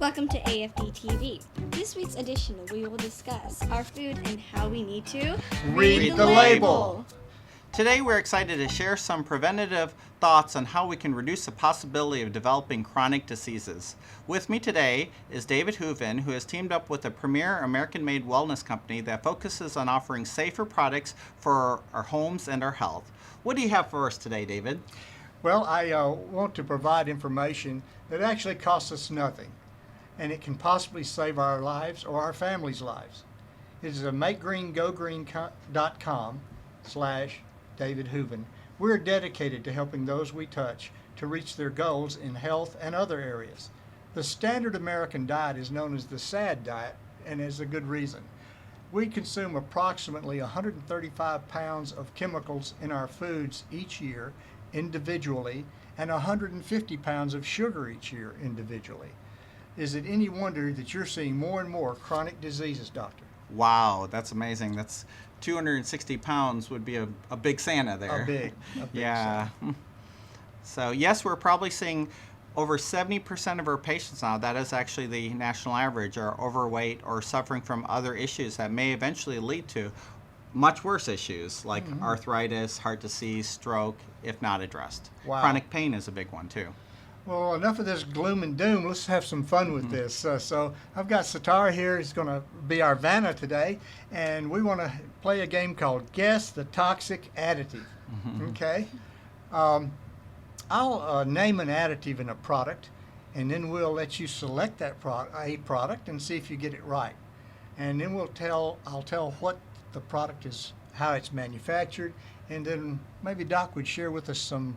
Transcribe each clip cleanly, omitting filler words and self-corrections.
Welcome to AFD TV. This week's edition, we will discuss our food and how we need to read the label. Today we're excited to share some preventative thoughts on how we can reduce the possibility of developing chronic diseases. With me today is David Hooven, who has teamed up with a premier American-made wellness company that focuses on offering safer products for our homes and our health. What do you have for us today, David? Well, I want to provide information that actually costs us nothing, and it can possibly save our lives or our families' lives. It is a makegreen.com/David Hooven. We're dedicated to helping those we touch to reach their goals in health and other areas. The standard American diet is known as the SAD diet, and there's a good reason. We consume approximately 135 pounds of chemicals in our foods each year individually, and 150 pounds of sugar each year individually. Is it any wonder that you're seeing more and more chronic diseases, Doctor? Wow, that's amazing. That's 260 pounds would be a big Santa there. A big yeah. Santa. So yes, we're probably seeing over 70% of our patients now, that is actually the national average, are overweight or suffering from other issues that may eventually lead to much worse issues like arthritis, heart disease, stroke, if not addressed. Wow. Chronic pain is a big one too. Well, enough of this gloom and doom. Let's have some fun with this. So I've got Satara here. He's going to be our Vanna today, and we want to play a game called Guess the Toxic Additive. Okay? I'll name an additive in a product, and then we'll let you select that product and see if you get it right. And then I'll tell what the product is, how it's manufactured, and then maybe Doc would share with us some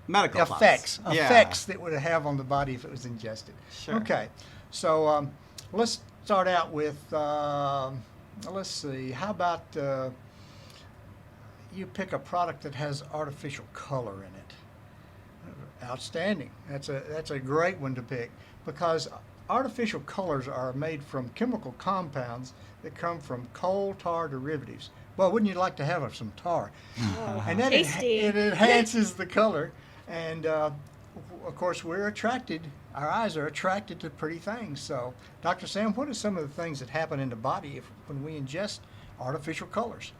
medical effects yeah. that would have on the body if it was ingested. Sure. Okay, so let's start out with let's see. How about you pick a product that has artificial color in it? Outstanding. That's a great one to pick, because artificial colors are made from chemical compounds that come from coal tar derivatives. Well, wouldn't you like to have some tar? Oh, And that tasty. it enhances the color, and of course our eyes are attracted to pretty things. So, Dr. Sam, what are some of the things that happen in the body when we ingest artificial colors?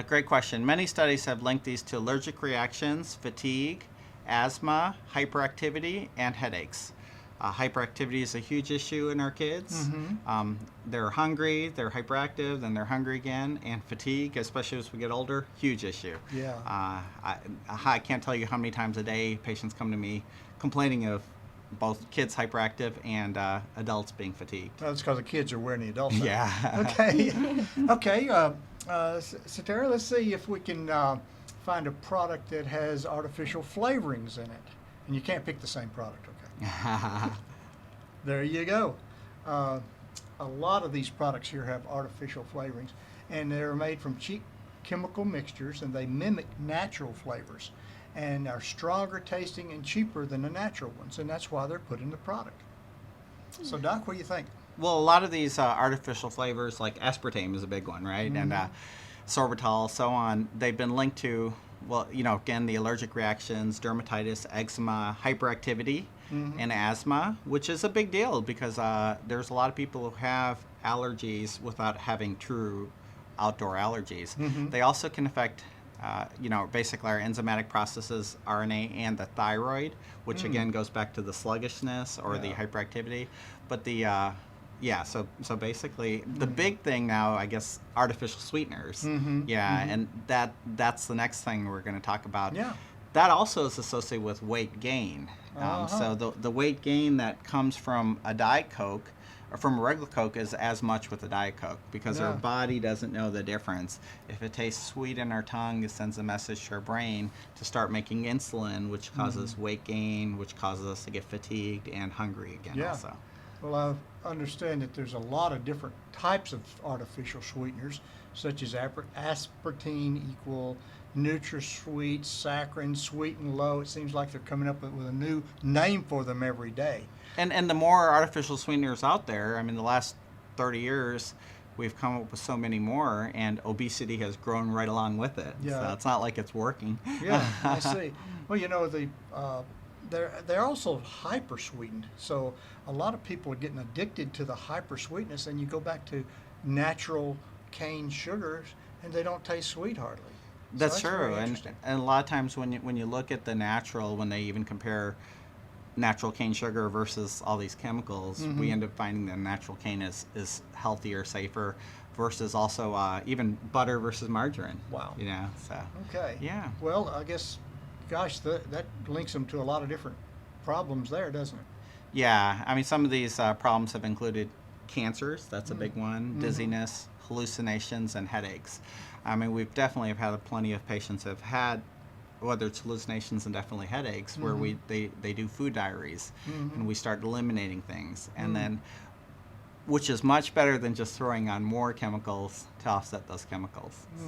Great question. Many studies have linked these to allergic reactions, fatigue, asthma, hyperactivity, and headaches. Hyperactivity is a huge issue in our kids. They're hungry, they're hyperactive, then they're hungry again, and fatigue, especially as we get older, huge issue. Yeah. I can't tell you how many times a day patients come to me complaining of both kids hyperactive and adults being fatigued. That's because the kids are wearing the adults out. Yeah. Okay. Okay. Satara, let's see if we can find a product that has artificial flavorings in it. And you can't pick the same product, okay? There you go. A lot of these products here have artificial flavorings, and they're made from cheap chemical mixtures, and they mimic natural flavors and are stronger tasting and cheaper than the natural ones, and that's why they're put in the product. So, Doc, what do you think? Well, a lot of these artificial flavors, like aspartame is a big one, right? And sorbitol, so on, they've been linked to, well, again, the allergic reactions, dermatitis, eczema, hyperactivity, and asthma, which is a big deal because there's a lot of people who have allergies without having true outdoor allergies. They also can affect, basically our enzymatic processes, RNA, and the thyroid, which again goes back to the sluggishness or the hyperactivity. But so basically the big thing now, I guess, artificial sweeteners. And that's the next thing we're going to talk about. Yeah. That also is associated with weight gain. So the weight gain that comes from a Diet Coke or from a regular Coke is as much with a Diet Coke, because our body doesn't know the difference. If it tastes sweet in our tongue, it sends a message to our brain to start making insulin, which causes weight gain, which causes us to get fatigued and hungry again also. Well, I understand that there's a lot of different types of artificial sweeteners, such as aspartame equal NutraSweet, saccharin, sweet and low. It seems like they're coming up with a new name for them every day. And the more artificial sweeteners out there, I mean, the last 30 years, we've come up with so many more, and obesity has grown right along with it. Yeah. So it's not like it's working. Yeah, I see. Well, they're also hyper sweetened, so a lot of people are getting addicted to the hyper sweetness, and you go back to natural cane sugars, and they don't taste sweet hardly. So That's very true, and interesting. a lot of times when you look at the natural, when they even compare natural cane sugar versus all these chemicals, we end up finding that natural cane is healthier, safer, versus also even butter versus margarine. Wow. So Okay. yeah. Well, I guess, gosh, that links them to a lot of different problems there, doesn't it? Yeah, I mean, some of these problems have included cancers. That's a big one. Dizziness, hallucinations, and headaches. I mean, we've definitely have had plenty of patients have had, whether it's hallucinations and definitely headaches, where they do food diaries, and we start eliminating things, and then, which is much better than just throwing on more chemicals to offset those chemicals. So,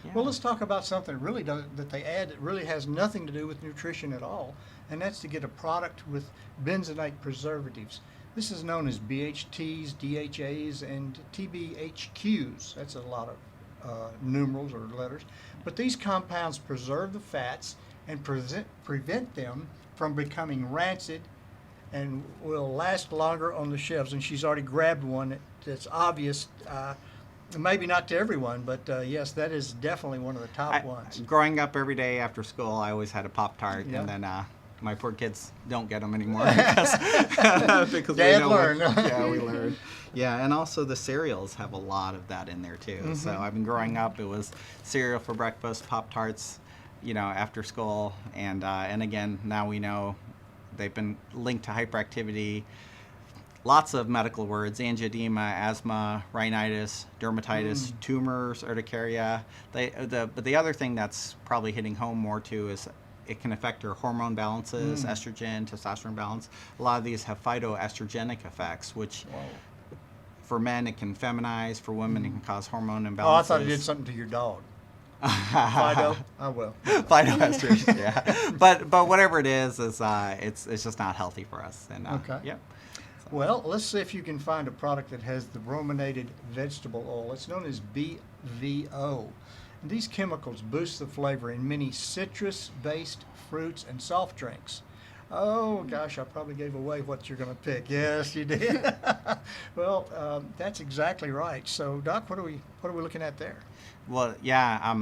yeah. Well, let's talk about something really that they add that really has nothing to do with nutrition at all, and that's to get a product with benzoate preservatives. This is known as BHTs, DHAs, and TBHQs. That's a lot of numerals or letters. But these compounds preserve the fats and prevent them from becoming rancid and will last longer on the shelves. And she's already grabbed one that's obvious. Maybe not to everyone, but yes, that is definitely one of the top ones. Growing up every day after school, I always had a Pop-Tart, Yeah. and then my poor kids don't get them anymore because Dad we know learned. Yeah, we learned. Yeah, and also the cereals have a lot of that in there too. So I've been growing up, it was cereal for breakfast, Pop-Tarts, after school, and again, now we know they've been linked to hyperactivity. Lots of medical words: angioedema, asthma, rhinitis, dermatitis, tumors, urticaria. But the other thing that's probably hitting home more too is it can affect your hormone balances, estrogen, testosterone balance. A lot of these have phytoestrogenic effects, which for men it can feminize, for women it can cause hormone imbalances. Oh, I thought it did something to your dog. Fido? Oh, well. Phytoestrogen, yeah. But whatever it is it's just not healthy for us. And Okay. Yep. Well, let's see if you can find a product that has the brominated vegetable oil. It's known as BVO. And these chemicals boost the flavor in many citrus-based fruits and soft drinks. Oh, gosh, I probably gave away what you're going to pick. Yes, you did. Well, that's exactly right. So, Doc, what are we looking at there? Well, yeah,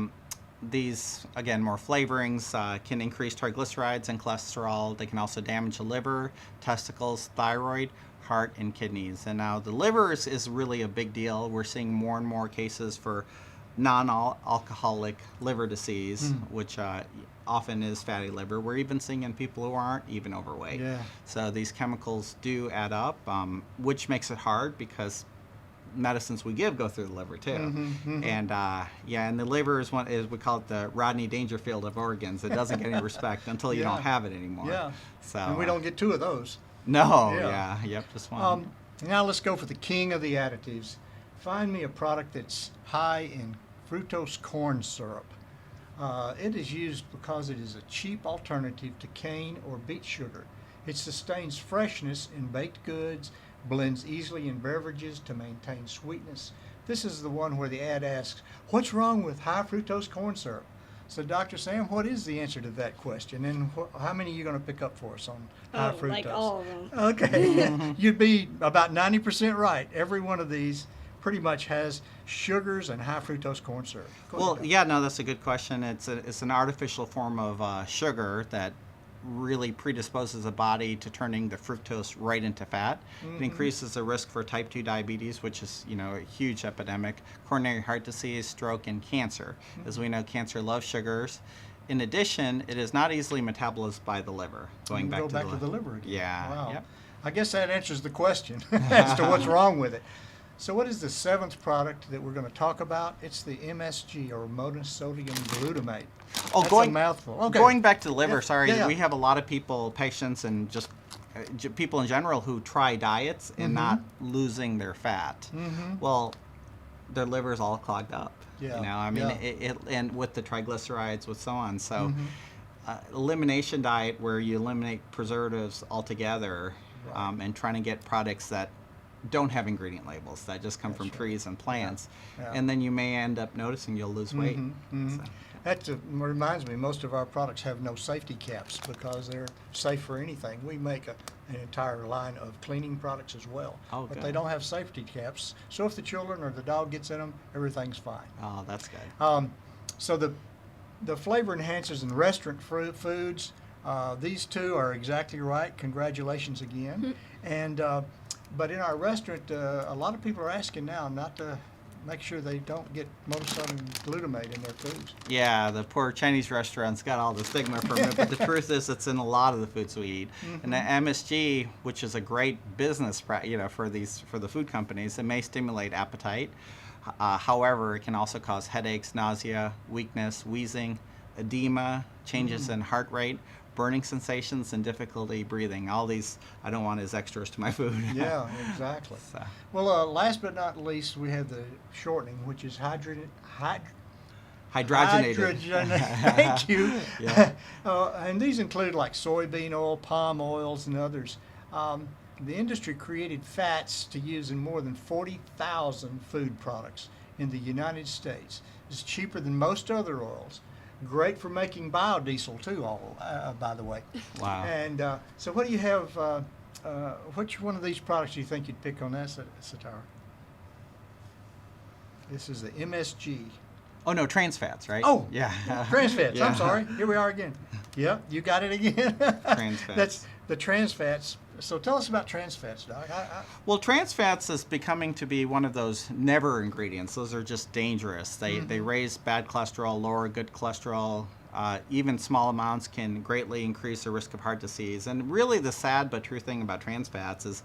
these, again, more flavorings can increase triglycerides and cholesterol. They can also damage the liver, testicles, thyroid, heart, and kidneys. And now the liver is really a big deal. We're seeing more and more cases for non-alcoholic liver disease, which often is fatty liver. We're even seeing in people who aren't even overweight. Yeah. So these chemicals do add up, which makes it hard because medicines we give go through the liver too. And and the liver is we call it the Rodney Dangerfield of organs. It doesn't get any respect until you Yeah. don't have it anymore. Yeah. So And we don't get two of those. No. Yeah. Yep. Just one. Now let's go for the king of the additives. Find me a product that's high in fructose corn syrup. It is used because it is a cheap alternative to cane or beet sugar. It sustains freshness in baked goods, blends easily in beverages to maintain sweetness. This is the one where the ad asks, what's wrong with high fructose corn syrup? So, Dr. Sam, what is the answer to that question? And how many are you going to pick up for us on high fructose? Like all of them. Okay. You'd be about 90% right. Every one of these pretty much has sugars and high fructose corn syrup. Go Well, ahead, Doc. yeah, no, that's a good question. It's an artificial form of sugar that really predisposes the body to turning the fructose right into fat. It increases the risk for type 2 diabetes, which is, a huge epidemic, coronary heart disease, stroke, and cancer. As we know, cancer loves sugars. In addition, it is not easily metabolized by the liver. Going back Go to back to the liver again. Yeah. Wow. Yep. I guess that answers the question as to what's wrong with it. So what is the seventh product that we're going to talk about? It's the MSG, or monosodium glutamate. Oh, That's a mouthful. Okay. Going back to the liver, Yeah, sorry, yeah, yeah. we have a lot of people, patients, and just people in general who try diets and not losing their fat. Well, their liver's all clogged up. Yeah, I mean, yeah. and with the triglycerides, with so on. So, elimination diet where you eliminate preservatives altogether, and trying to get products that don't have ingredient labels that just come from right. trees and plants, Yeah. and then you may end up noticing you'll lose weight. So, That reminds me, most of our products have no safety caps because they're safe for anything. We make an entire line of cleaning products as well, Oh, but good. they don't have safety caps. So if the children or the dog gets in them, everything's fine. oh, that's good. So the flavor enhancers in restaurant foods, these two are exactly right. Congratulations again. And but in our restaurant, a lot of people are asking now not to make sure they don't get monosodium glutamate in their foods. Yeah, the poor Chinese restaurants got all the stigma from it, but the truth is it's in a lot of the foods we eat. And the MSG, which is a great business, for the food companies, it may stimulate appetite. However, it can also cause headaches, nausea, weakness, wheezing, edema, changes in heart rate, burning sensations, and difficulty breathing. All these I don't want as extras to my food. Yeah, exactly. So, Well, last but not least, we have the shortening, which is hydrogenated. Thank you. Yeah. And these include like soybean oil, palm oils, and others. The industry created fats to use in more than 40,000 food products in the United States. It's cheaper than most other oils. Great for making biodiesel too, by the way. Wow. And so what do you have, which one of these products do you think you'd pick on that, Satara? This is the MSG. Oh no, trans fats, right? Oh, yeah. Trans fats. Yeah. I'm sorry. Here we are again. Yep, you got it again. Trans fats. That's the trans fats. So tell us about trans fats, Doc. Well, trans fats is becoming to be one of those never ingredients. Those are just dangerous. They raise bad cholesterol, lower good cholesterol. Even small amounts can greatly increase the risk of heart disease. And really the sad but true thing about trans fats is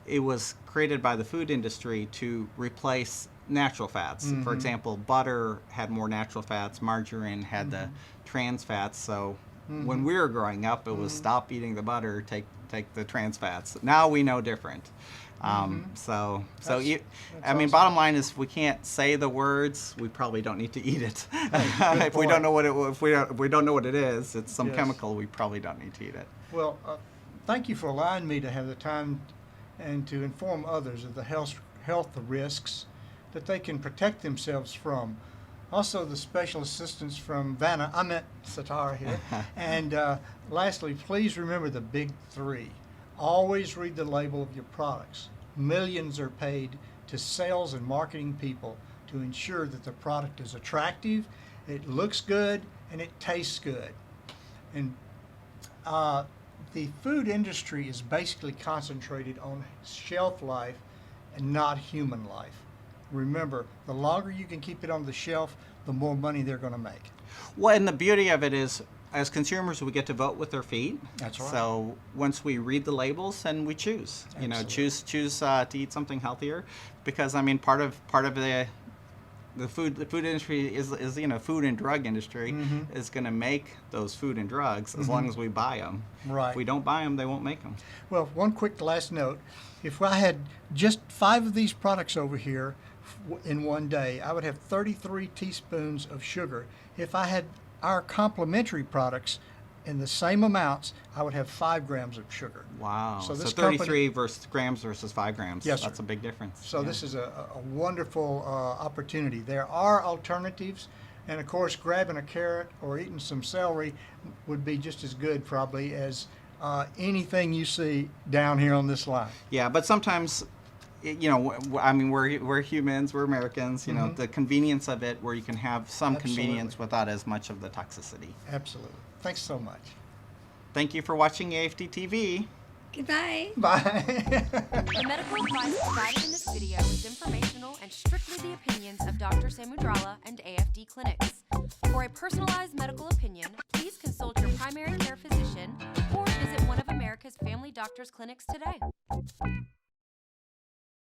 it was created by the food industry to replace natural fats. For example, butter had more natural fats, margarine had the trans fats. So when we were growing up, it was stop eating the butter, take the trans fats. Now we know different. So That's I mean, awesome. bottom line is, we can't say the words. We probably don't need to eat it. If we point. don't know what if we don't know what it is, it's some Yes. chemical. We probably don't need to eat it. Well, thank you for allowing me to have the time and to inform others of the health risks that they can protect themselves from. Also, the special assistance from Satara here. And lastly, please remember the big three. Always read the label of your products. Millions are paid to sales and marketing people to ensure that the product is attractive, it looks good, and it tastes good. And the food industry is basically concentrated on shelf life and not human life. Remember, the longer you can keep it on the shelf, the more money they're going to make. Well, and the beauty of it is, as consumers, we get to vote with our feet. That's right. So once we read the labels, and we choose, choose to eat something healthier, because I mean, part of the food industry is food and drug industry is going to make those food and drugs as long as we buy them. Right. If we don't buy them, they won't make them. Well, one quick last note. If I had just 5 of these products over here in one day, I would have 33 teaspoons of sugar. If I had our complementary products in the same amounts, I would have 5 grams of sugar. Wow. So So this 33 grams versus 5 grams. Yes, sir. That's a big difference. So Yeah. this is a wonderful opportunity. There are alternatives, and of course, grabbing a carrot or eating some celery would be just as good probably as anything you see down here on this line. Yeah, but sometimes, I mean, we're humans, we're Americans. The convenience of it, where you can have some convenience Absolutely. without as much of the toxicity. Absolutely. Thanks so much. Thank you for watching AFD TV. Goodbye. Bye. The medical advice provided in this video is informational and strictly the opinions of Dr. Samudrala and AFD Clinics. For a personalized medical opinion, please consult your primary care physician or visit one of America's family doctors' clinics today.